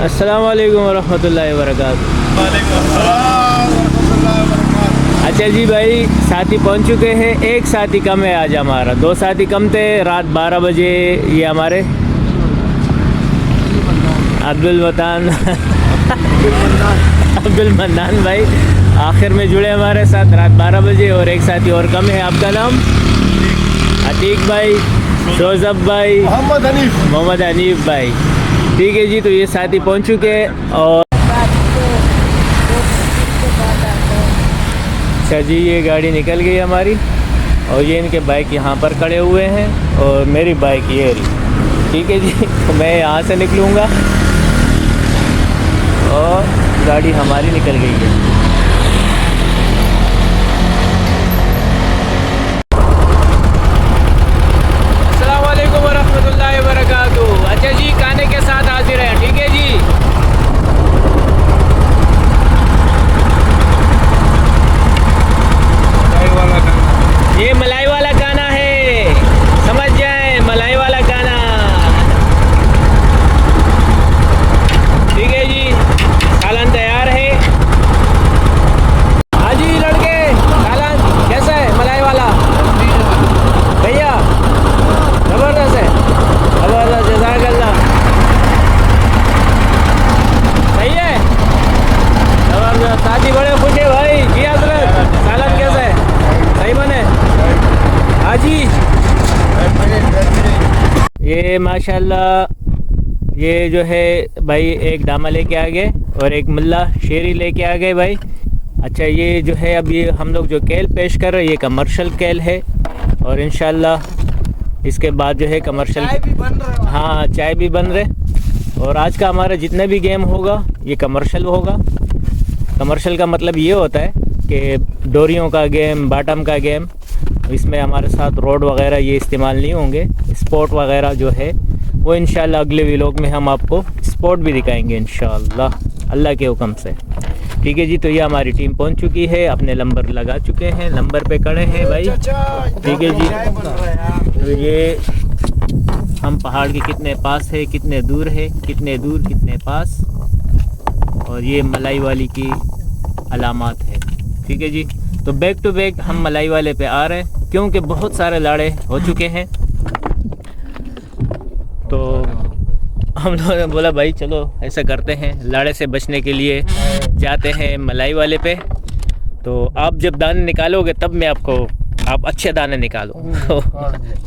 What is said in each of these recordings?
अस्सलाम वालेकुम वरहमतुल्लाहि वबरकातुहू। अच्छा जी भाई, साथी पहुंच चुके हैं। एक साथी कम है आज हमारा, 2 साथी कम थे। रात 12 बजे ये हमारे अब्दुल मन्नान भाई आखिर में जुड़े हमारे साथ रात 12 बजे। और एक साथी और कम है। आपका नाम? अतीक भाई, शोजब भाई, मोहम्मद हनीफ भाई। ठीक है जी, तो ये साथी पहुंच चुके हैं। और अच्छा जी, ये गाड़ी निकल गई हमारी और ये इनके बाइक यहाँ पर खड़े हुए हैं और मेरी बाइक ये रही। ठीक है जी, तो मैं यहाँ से निकलूँगा और गाड़ी हमारी निकल गई है। अस्सलाम वालेकुम वरहमतुल्लाहि वबरकातुहू। अच्छा जी, खाने के साथ हाजिर हैं। ठीक है जी। ये मलाई वाला खाना है, समझ जाए, मलाई वाला खाना। ठीक है जी, सालन तैयार है। हाँ जी लड़के, सालन कैसा है मलाई वाला? भैया ज़बरदस्त है, ज़बरदस्त, जज़ाकल्लाह। सही है, ज़बरदस्त। साथी बड़े खुश है भाई। जी हज़रत, सालन कैसा है? सही बने? हाँ जी। ये माशाल्लाह, ये जो है भाई एक डामा लेके आ गए और एक मुल्ला शेरी लेके आ गए भाई। अच्छा, ये जो है अब ये हम लोग जो केल पेश कर रहे हैं ये कमर्शियल केल है और इंशाल्लाह इसके बाद जो है कमर्शियल चाय भी बन रहा। हाँ, चाय भी बन रहे। और आज का हमारा जितना भी गेम होगा ये कमर्शियल होगा। कमर्शियल का मतलब ये होता है कि डोरियों का गेम, बॉटम का गेम। इसमें हमारे साथ रोड वगैरह ये इस्तेमाल नहीं होंगे। स्पोर्ट वगैरह जो है वो इंशाल्लाह अगले व्लॉग में हम आपको स्पोर्ट भी दिखाएंगे इंशाल्लाह, अल्लाह के हुक्म से। ठीक है जी, तो ये हमारी टीम पहुंच चुकी है, अपने नंबर लगा चुके हैं, नंबर पे खड़े हैं भाई। ठीक है जी, तो ये हम पहाड़ के कितने पास है, कितने दूर है, कितने दूर कितने पास, और ये मलाई वाली की अलामात है। ठीक है जी, तो बैक टू बैक हम मलाई वाले पे आ रहे हैं क्योंकि बहुत सारे लाड़े हो चुके हैं। तो हम लोगों ने बोला भाई चलो ऐसा करते हैं, लाड़े से बचने के लिए जाते हैं मलाई वाले पे। तो आप जब दाने निकालोगे तब मैं आपको, आप अच्छे दाने निकालो।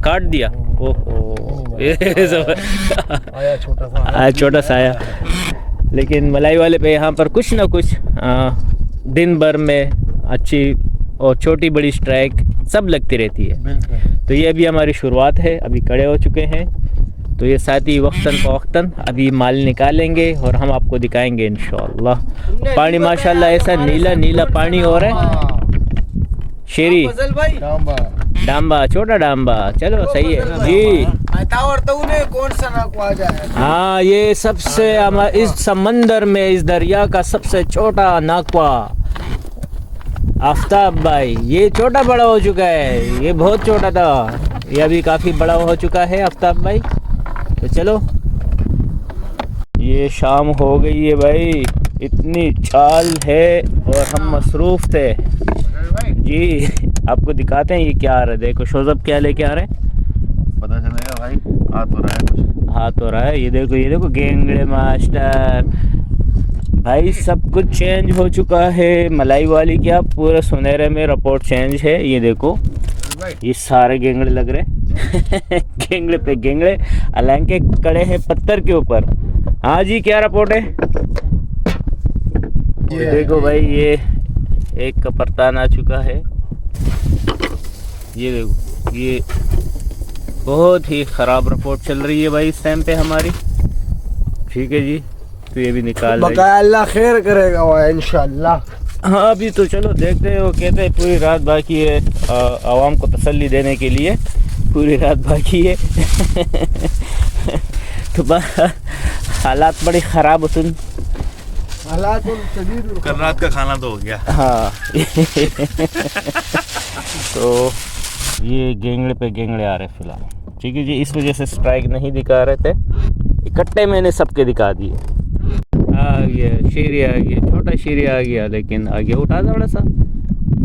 काट दिया, ओहो छोटा सा आया। लेकिन मलाई वाले पे यहाँ पर कुछ ना कुछ दिन भर में अच्छी और छोटी बड़ी स्ट्राइक सब लगती रहती है। तो ये अभी हमारी शुरुआत है, अभी खड़े हो चुके हैं। तो ये साथी वक्तन फ़वक्तन अभी माल निकालेंगे और हम आपको दिखाएंगे इंशाअल्लाह। पानी माशाल्लाह ऐसा नीला नीला पानी हो रहा है। शेरी डांबा, छोटा डांबा, चलो सही है जी। कौन सा नाकवा जाए? हाँ, ये सबसे इस समंदर में, इस दरिया का सबसे छोटा नाकवा आफ्ताब भाई। ये छोटा बड़ा हो चुका है, ये बहुत छोटा था, ये अभी काफ़ी बड़ा हो चुका है आफ्ताब भाई। तो चलो, ये शाम हो गई है भाई, इतनी चाल है और हम मसरूफ़ थे जी। आपको दिखाते हैं ये क्या आ रहा है। देखो शोजब क्या लेके आ रहे हैं, पता चलेगा भाई। हाथ हो रहा है, कुछ हाथ हो रहा है। ये देखो, ये देखो गेंगड़े मास्टर भाई, सब कुछ चेंज हो चुका है। मलाई वाली क्या पूरे सुनहरे में रिपोर्ट चेंज है। ये देखो, ये सारे गेंगड़े लग रहे गेंगड़े पे गेंगड़े, हालांकि कड़े हैं पत्थर के ऊपर। हाँ जी, क्या रिपोर्ट है? ये देखो भाई, ये एक कपरतान आ चुका है। ये देखो, ये बहुत ही ख़राब रिपोर्ट चल रही है भाई इस टाइम पे हमारी। ठीक है जी, तो ये भी निकाल बकाया अल्लाह खैर करेगा वो इंशाल्लाह। हाँ, अभी तो चलो देखते हैं। वो कहते हैं पूरी रात बाकी है, आवाम को तसल्ली देने के लिए पूरी रात बाकी है। तो हालात बड़े ख़राब होते, हालात कल रात का खाना तो हो गया। हाँ तो ये गेंगड़े पे गेंगड़े आ रहे फिलहाल। ठीक है जी, इस वजह से स्ट्राइक नहीं दिखा रहे थे, इकट्ठे मैंने सबके दिखा दिए। आ गया शेरी, आ गया छोटा शेरी आ गया, लेकिन आगे उठा थोड़ा सा।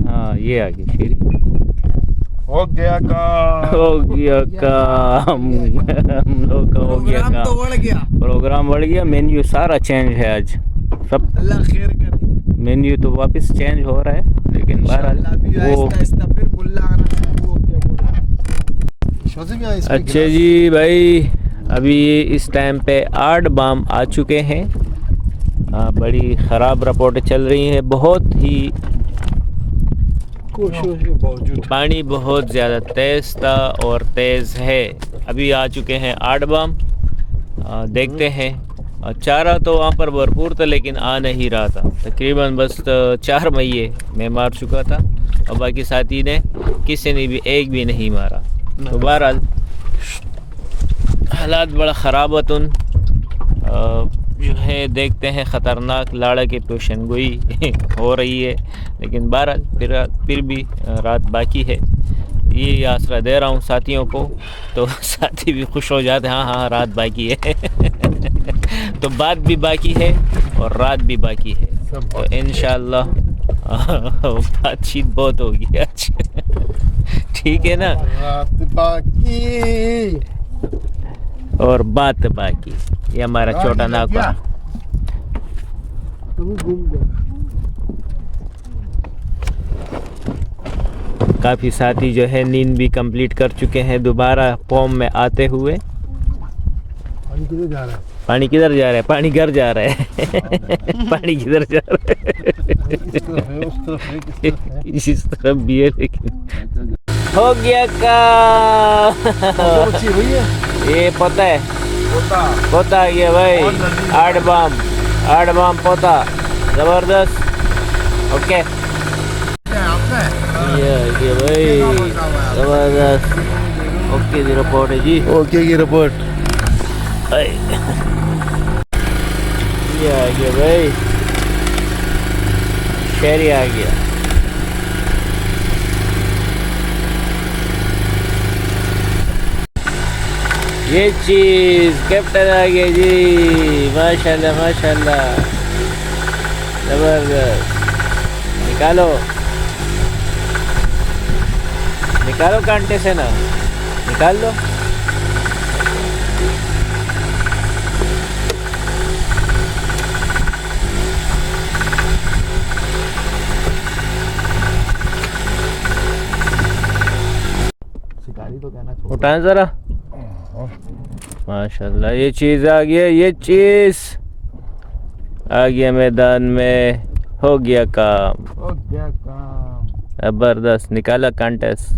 हाँ ये आ गया शेरी। हो गया काम। हो गया काम। हम लोग का हो गया प्रोग्राम तो काम। बढ़ गया। प्रोग्राम बढ़ गया। मेन्यू सारा चेंज है आज सब। अल्लाह खैर करे। मेन्यू तो वापस चेंज हो रहा है, लेकिन बहरहाल वो आहिस्ता फिर मुल्ला आना वो क्या बोल। अच्छा जी भाई, अभी इस टाइम पे 8 बम आ चुके हैं। बड़ी ख़राब रिपोर्टें चल रही हैं। बहुत ही पानी बहुत ज़्यादा तेज़ था और तेज़ है। अभी आ चुके हैं 8 बम। देखते हैं। चारा तो वहाँ पर भरपूर था, लेकिन आ नहीं रहा था। तकरीबन बस 4 महीने मैं मार चुका था और बाकी साथी ने किसी ने भी एक भी नहीं मारा। तो बहरहाल हालात बड़ा ख़राबतुन जो है, देखते हैं। ख़तरनाक लाड़ा की पेशन गोई हो रही है, लेकिन बहरहाल फिर भी रात बाकी है। ये आसरा दे रहा हूँ साथियों को, तो साथी भी खुश हो जाते हैं। हाँ हाँ रात बाकी है। तो बात भी बाकी है और रात भी बाकी है, तो इंशाअल्लाह बातचीत बहुत होगी आज। ठीक है ना। रात बाकी और बात बाकी। ये हमारा छोटा नाका। काफ़ी साथी जो है नींद भी कंप्लीट कर चुके हैं दोबारा फॉर्म में आते हुए। पानी किधर जा रहा है? पानी किधर जा रहा है? पानी घर जा रहा है। पानी किधर जा रहा है? इस तरफ भी है, लेकिन हो गया का। ये पता है, पोता आ गया भाई। 8 बम पोता ज़बरदस्त। ओके ये आ गया भाई ज़बरदस्त। ओके जी रिपोर्ट है जी। ओके की रिपोर्ट। ये आ गया भाई शेरी आ गया। ये चीज़ कैप्टन आ गया जी। माशाल्लाह माशाल्लाह ज़बरदस्त। निकालो कांटे से ना, निकाल लो। उठाएं ज़रा। माशाल्लाह ये चीज़ आ गया। ये चीज़ आ गया मैदान में। हो गया काम। ज़बरदस्त। निकाला कांटेस।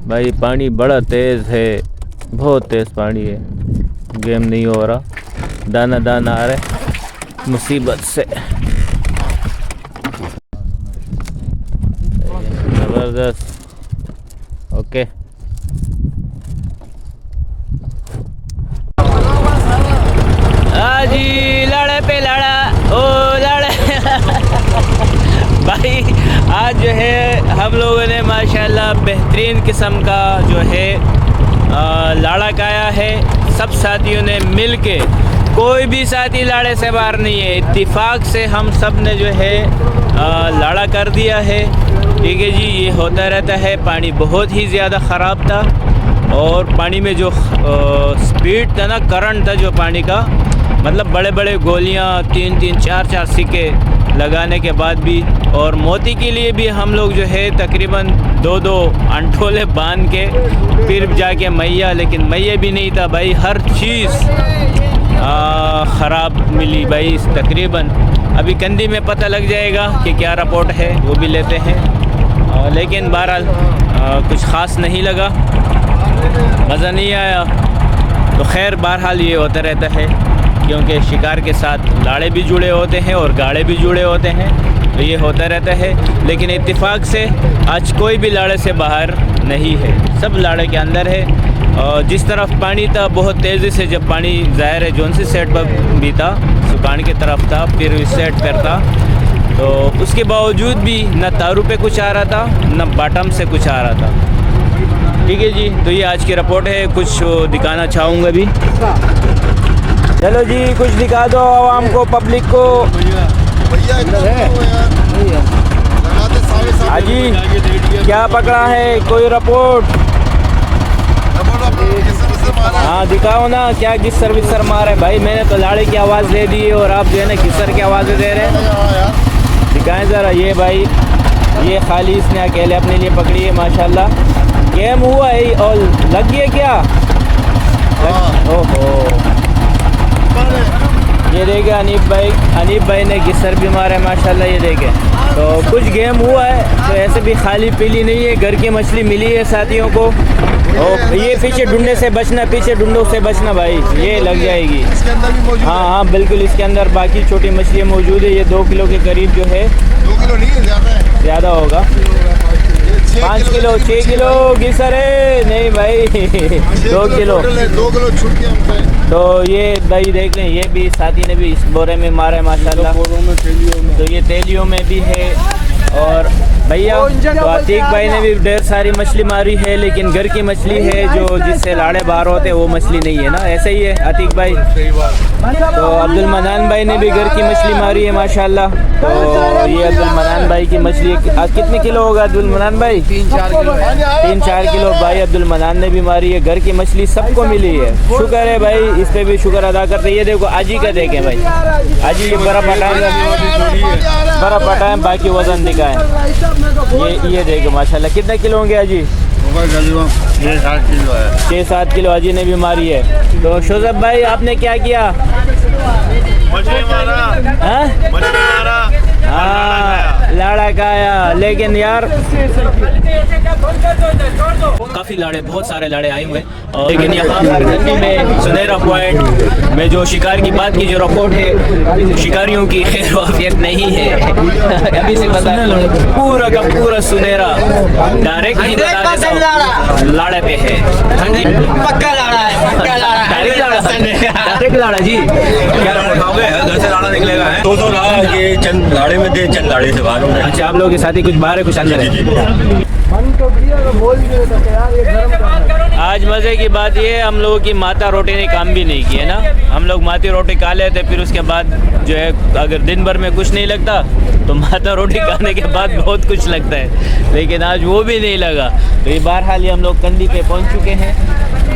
भाई पानी बड़ा तेज़ है, बहुत तेज़ पानी है। गेम नहीं हो रहा, दाना दाना आ रहा है मुसीबत से। ज़बरदस्त। ओके जी लड़े पे लड़ा ओ लड़े। भाई आज जो है हम लोगों ने माशाल्लाह बेहतरीन किस्म का जो है लाड़ा खाया है। सब साथियों ने मिल के, कोई भी साथी लाड़े से बाहर नहीं है। इत्तेफाक से हम सब ने जो है लाड़ा कर दिया है। ठीक है जी। ये होता रहता है। पानी बहुत ही ज़्यादा ख़राब था और पानी में जो स्पीड था ना, करंट था जो पानी का, मतलब बड़े बड़े गोलियां 3-3 4-4 सिक्के लगाने के बाद भी। और मोती के लिए भी हम लोग जो है तकरीबन 2-2 अंठोले बांध के फिर जाके मैया, लेकिन मैया भी नहीं था भाई। हर चीज़ ख़राब मिली भाई तकरीबन। अभी कंदी में पता लग जाएगा कि क्या रिपोर्ट है, वो भी लेते हैं। लेकिन बहरहाल कुछ ख़ास नहीं लगा, मज़ा नहीं आया। तो खैर बहरहाल ये होता रहता है, क्योंकि शिकार के साथ लाड़े भी जुड़े होते हैं और गाड़े भी जुड़े होते हैं, तो ये होता रहता है। लेकिन इत्तेफाक से आज कोई भी लाड़े से बाहर नहीं है, सब लाड़े के अंदर है। और जिस तरफ पानी था बहुत तेज़ी से, जब पानी ज़ाहिर है जोन सी सेट पर भी था, सुकान की तरफ था, फिर इस सेट पर था, तो उसके बावजूद भी न तारू पे कुछ आ रहा था, न बॉटम से कुछ आ रहा था। ठीक है जी, तो ये आज की रिपोर्ट है, कुछ दिखाना चाहूँगा भी। चलो जी, कुछ दिखा दो आवाम को, पब्लिक को। हाजी क्या पकड़ा है, कोई रिपोर्ट? हाँ दिखाओ ना, क्या गिस्सर विस्सर मार है भाई। मैंने तो लाड़े की आवाज़ दे दी और आप जो है ना गिस्सर की आवाज़ें दे रहे हैं। दिखाएं ज़रा। ये भाई, ये खाली इसने अकेले अपने लिए पकड़ी है माशाल्लाह। गेम हुआ है और लग गया क्या? ओहो, ये देखे अनीब भाई ने गिस्सर भी मारा है माशाल्लाह। ये देखे, तो कुछ गेम हुआ है, तो ऐसे भी खाली पीली नहीं है, घर की मछली मिली है साथियों को। और ये पीछे ढूंढने से बचना, पीछे ढूंढों से बचना भाई, ये लग जाएगी। इसके अंदर भी मौजूद हाँ हाँ बिल्कुल, इसके अंदर बाकी छोटी मछलियाँ मौजूद है। ये 2 किलो के करीब जो है, 2 किलो नहीं है, ज़्यादा है, ज़्यादा होगा, 5 किलो 6 किलो गिस्सर है। नहीं भाई 2 किलो 2 किलो छूट के हमसे। तो ये भाई देख लें, ये भी साथी ने भी इस बोरे में मारा है माशाल्लाह। तो ये तेलियों में भी है। और भैया तो अतीक भाई ने भी ढेर सारी मछली मारी है, लेकिन घर की मछली है, जो जिससे लाड़े बाहर होते हैं वो मछली नहीं है ना, ऐसे ही है अतीक भाई। तो अब्दुल मनान भाई ने भी घर की मछली मारी है माशाल्लाह। तो ये अब्दुल मनान भाई की मछली कितने किलो होगा अब्दुल मनान भाई? 3-4 किलो भाई अब्दुल मनान ने भी मारी है। घर की मछली सबको मिली है, शुक्र है भाई, इस पे भी शुक्र अदा करते। ये देखो आजी का देखें भाई, आजी ये बर्फ हटाएं, बाकी वजन दिखाएं। ये देखो माशाल्लाह, कितने किलो होंगे आजी? 6-7 किलो है। 6-7 किलो अजी ने भी मारी है। तो शोजब भाई आपने क्या किया? मछली मारा, हाँ मछली मारा, हाँ लाड़ा खाया, लेकिन यार काफ़ी लाड़े, बहुत सारे लाड़े आए हुए हैं। लेकिन यहाँ गंदी में सुनहरा पॉइंट में जो शिकार की बात की जो रिपोर्ट है, शिकारियों की खैर वाफियत नहीं है। अभी से पता पूरा का पूरा सुनहरा डायरेक्ट ही बता देता हूं, लाड़े पे है, पक्का लाड़ा है, पक्का लाड़ा है। डायरेक्ट लाड़ा जी। क्या उठाओगे? घर से लाड़ा निकलेगा है, 2 लाड़ा के चंद लाड़े में दे, चंद लाड़े से बाहर होंगे। अच्छा, आप लोगों के साथ ही कुछ बाहर है, कुछ अंदर है? आज मज़े की बात ये है, हम लोगों की माता रोटी ने काम भी नहीं किया ना। हम लोग माती रोटी खा लेते, फिर उसके बाद जो है अगर दिन भर में कुछ नहीं लगता तो माता रोटी खाने के बाद बहुत कुछ लगता है, लेकिन आज वो भी नहीं लगा। तो ये बहरहाल ही हम लोग कंदी पे पहुंच चुके हैं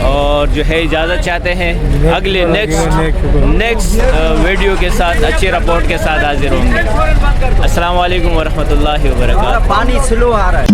और जो है इजाज़त चाहते हैं। अगले नेक्स्ट वीडियो के साथ, अच्छी रिपोर्ट के साथ हाजिर होंगे। अस्सलाम वालेकुम वरहमतुल्लाहि वबरकातुहू। पानी स्लो आ रहा है।